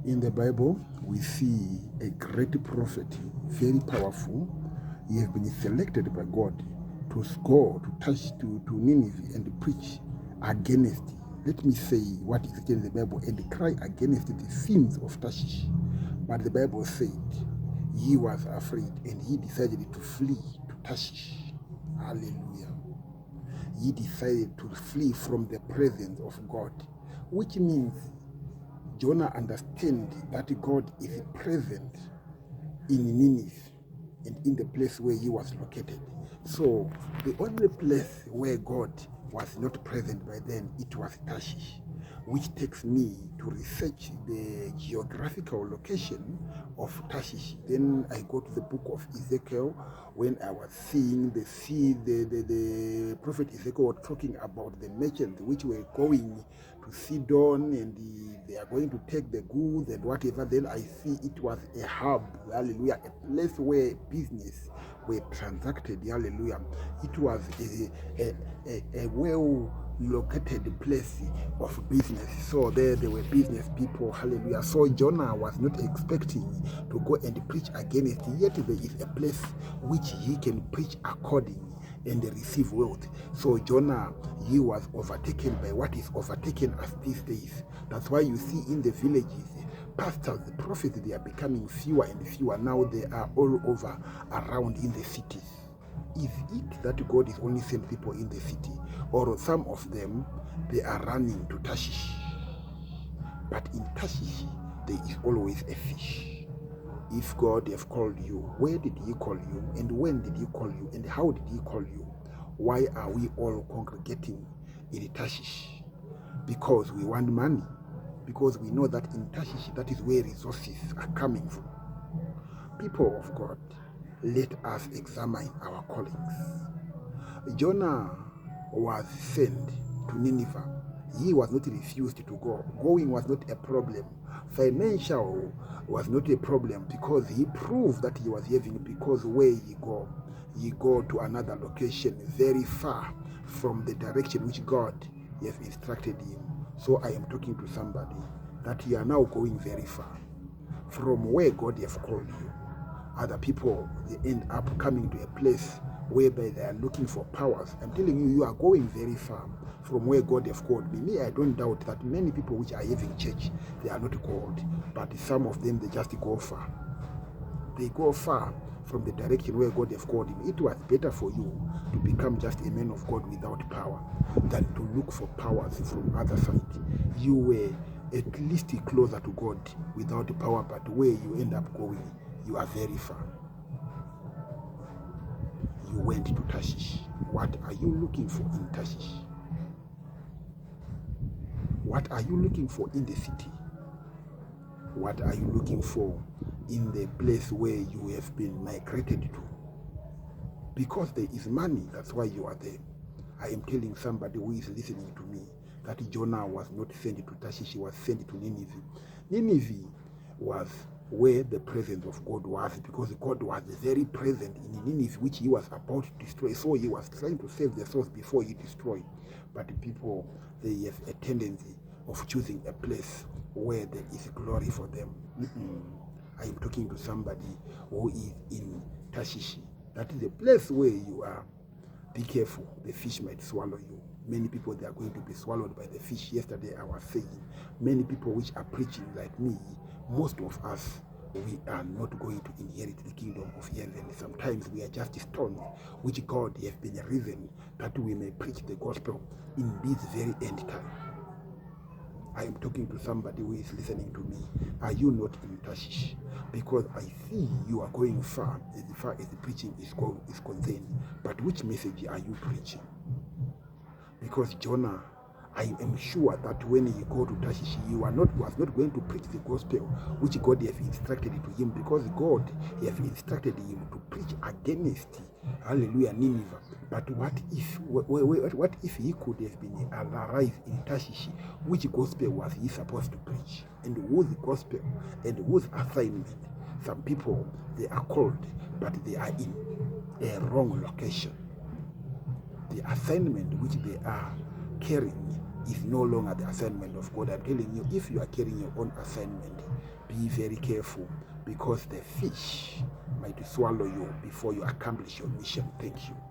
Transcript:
In the Bible, we see a great prophet, very powerful. He has been selected by God to go to Nineveh and preach against, let me say what is written in the Bible, and cry against the sins of Tarshish. But the Bible said he was afraid and he decided to flee to Tarshish. Hallelujah. He decided to flee from the presence of God, which means Jonah understood that God is present in Nineveh and in the place where he was located. So the only place where God was not present by then, it was Tarshish, which takes me to research the geographical location of Tarshish. Then I go to the book of Ezekiel when I was seeing the prophet Ezekiel was talking about the merchants which were going to Sidon and they are going to take the goods and whatever. Then I see it was a hub, hallelujah, a place where business were transacted, hallelujah. It was a well located place of business. So there were business people, hallelujah. So Jonah was not expecting to go and preach against it, yet there is a place which he can preach according and receive wealth. So Jonah, he was overtaken by what is overtaken as these days. That's why you see in the villages, pastors, the prophets, they are becoming fewer and fewer. Now they are all over around in the cities. Is it that God is only sent people in the city, or some of them, they are running to Tarshish? But in Tarshish, there is always a fish. If God have called you, where did he call you, and when did he call you, and how did he call you? Why are we all congregating in Tarshish? Because we want money, because we know that in Tarshish, that is where resources are coming from. People of God, let us examine our callings. Jonah was sent to Nineveh. He was not refused to go. Going was not a problem. Financial was not a problem because he proved that he was having, because where he go to another location very far from the direction which God has instructed him. So I am talking to somebody that you are now going very far from where God has called you. Other people, they end up coming to a place whereby they are looking for powers. I'm telling you, you are going very far from where God has called me. Me, I don't doubt that many people which are having church, they are not called, but some of them, they just go far. They go far from the direction where God has called him. It was better for you to become just a man of God without power than to look for powers from other side. You were at least closer to God without power, but where you end up going, you are very far. You went to Tarshish. What are you looking for in Tarshish? What are you looking for in the city? What are you looking for in the place where you have been migrated to? Because there is money, that's why you are there. I am telling somebody who is listening to me that Jonah was not sent to Tarshish, he was sent to Nineveh. Nineveh was where the presence of God was, because God was very present in Nineveh, which he was about to destroy. So he was trying to save the souls before he destroyed. But the people, they have a tendency of choosing a place where there is glory for them. I am talking to somebody who is in Tarshish. That is a place where you are. Be careful, the fish might swallow you. Many people, they are going to be swallowed by the fish. Yesterday I was saying, many people which are preaching like me, most of us, we are not going to inherit the kingdom of heaven. Sometimes we are just stones, which God has been risen that we may preach the gospel in this very end time. I am talking to somebody who is listening to me. Are you not in Tarshish? Because I see you are going far as the preaching is concerned. But which message are you preaching? Because Jonah, I am sure that when he go to Tarshish, was not going to preach the gospel which God has instructed to him, because God has instructed him to preach against, hallelujah, Nineveh. But what if he could have been alive in Tarshish? Which gospel was he supposed to preach? And whose gospel and whose assignment? Some people, they are called, but they are in a wrong location. The assignment which they are carrying is no longer the assignment of God. I'm telling you, if you are carrying your own assignment, be very careful, because the fish might swallow you before you accomplish your mission. Thank you.